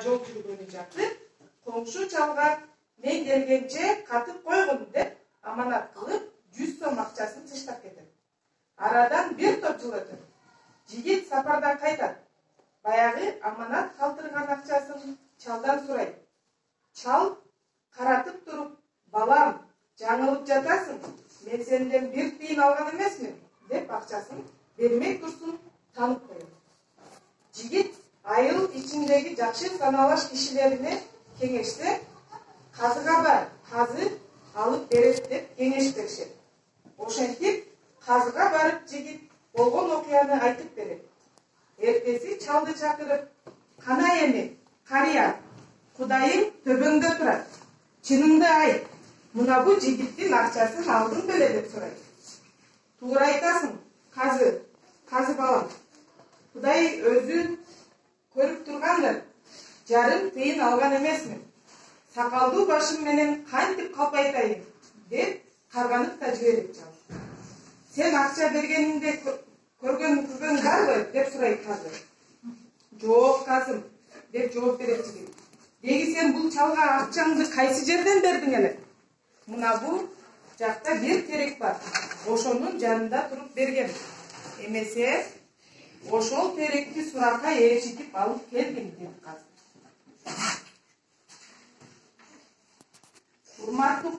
жол жүргөнү жакты. Коңшу чалга мен келгенче катып койгун деп аманат кылып 100 сом акчасын тыштап кетет. Арадан бир топ жыл өтөт. Жигит сапардан кайтат. Баягы аманат калтырган акчасын чалдан сурайт. Чал каратып туруп, балам, жаңылып жатасың, мен сенден бир тиын алган эмесмин, деп акчасын бермек турсун таанып коет. Жигит айыл ичиндеги жакшы саналаш кишилерине кеңеште казыга бар, казы алып берет деп кеңеш беришет. Ошентип казыга барып жигит болгон окуяны айтып берет. Эртеси чалды чакырып, кана эми, карыя, Кудайың төбөңдө турат. Чыныңды айт. Мына бу жигиттин акчасын алдың беле деп сурайт. Туура айтасың, казы балам. Кудай өзү көрүп тургандыр. Жарым тыйын алган эмесмин. Сакалдуу башым менен кантип калпайтайын деп карганып да жиберет чал. Сен акча бергениңде көргөн күбөң барбы деп сурайт казы. Жок казым деп жооп берет жигит. Деги сен бул чалга акчаңды кайсы жерден бердиң эле? Мына бул жакта бир терек бар. Ошонун жанында туруп берген. Эмесе, ошол теректи сурака ээрчитип алып келдим деп казы. Урматтуу